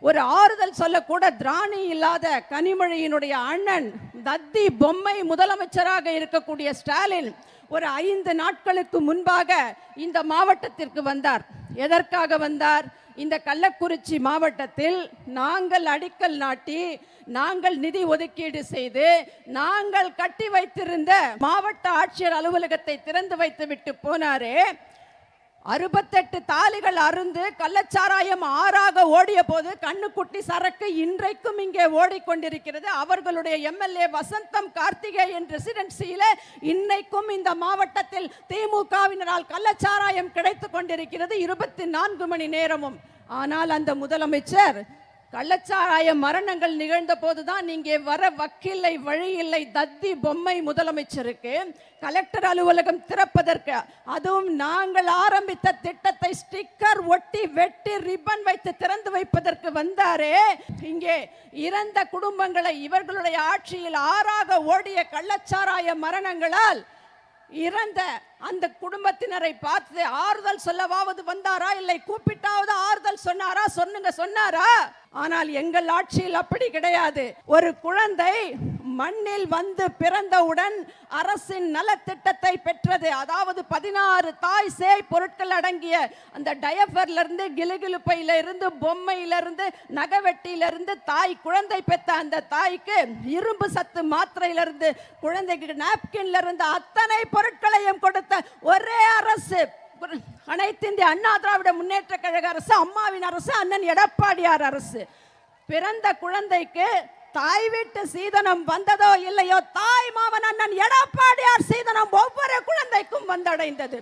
ஒரு ஆறுதல் சொல்லக்கூட திராணி இல்லாத கனிமொழியினுடைய அண்ணன் தத்தி பொம்மை முதலமைச்சராக இருக்கக்கூடிய ஸ்டாலின் ஒரு 5 நாட்களுக்கு முன்பாக இந்த மாவட்டத்திற்கு வந்தார். எதற்காக வந்தார்? இந்த கள்ளக்குறிச்சி மாவட்டத்தில் நாங்கள் அடிக்கல் நாட்டி, நாங்கள் நிதி ஒதுக்கீடு செய்து, நாங்கள் கட்டி வைத்திருந்த மாவட்ட ஆட்சியர் அலுவலகத்தை திறந்து வைத்து விட்டு போனாரே. 68 தாலிகள் அருந்து கள்ளச்சாராயம் ஆறாக ஓடிய போது கண்ணுக்குட்டி சரக்கு இன்றைக்கும் இங்கே ஓடிக்கொண்டிருக்கிறது. அவர்களுடைய எம்எல்ஏ வசந்தம் கார்த்திகேயன் ரெசிடென்சியில இன்னைக்கும் இந்த மாவட்டத்தில் திமுகவினரால் கள்ளச்சாராயம் கிடைத்து கொண்டிருக்கிறது 24 மணி நேரமும். ஆனால் அந்த முதலமைச்சர் கள்ளச்சாராய மரணங்கள் நிகழ்ந்த போதுதான் இங்கே வர வக்கில்லை, வழி இல்லை. தத்தி பொம்மை முதலமைச்சருக்கு கலெக்டர் அலுவலகம் திறப்பதற்கு, அதுவும் நாங்கள் ஆரம்பித்த திட்டத்தை ஸ்டிக்கர் ஒட்டி வெட்டி ரிப்பன் வைத்து திறந்து வைப்பதற்கு வந்தாரே. இங்கே இறந்த குடும்பங்களை இவர்களுடைய ஆட்சியில் ஆறாக ஓடிய கள்ளச்சாராய மரணங்களால் இறந்த அந்த குடும்பத்தினரை பார்த்து ஆறுதல் சொல்லவாவது வந்தாரா? இல்லை கூப்பிட்டாவது ஆறுதல் சொன்னாரா? சொன்னாரா? ஆனால் எங்கள் ஆட்சியில் அப்படி கிடையாது. ஒரு குழந்தை மண்ணில் வந்து பிறந்தவுடன் அரசின் நலத்திட்டத்தை பெற்றது. அதாவது 16 தாய் சேய் பொருட்கள் அடங்கிய அந்த டயப்பர்ல இருந்து, கிலுகிலுப்பையில இருந்து, பொம்மையில இருந்து, நகவெட்டியிலிருந்து தாய் குழந்தை பெற்ற அந்த தாய்க்கு இரும்பு சத்து மாத்திரையிலிருந்து, குழந்தைக்கு நாப்கின்ல இருந்து அத்தனை பொருட்களையும் கொடுத்த ஒரே அரசு அனைத்து இந்திய அண்ணா திராவிட முன்னேற்ற கழக அரசு, அம்மாவின் அரசு, அண்ணன் எடப்பாடியார் அரசு. பிறந்த குழந்தைக்கு தாய் வீட்டு சீதனம் வந்ததோ இல்லையோ, தாய் மாமன் அண்ணன் எடப்பாடியார் சீதனம் ஒவ்வொரு குழந்தைக்கும் வந்தடைந்தது.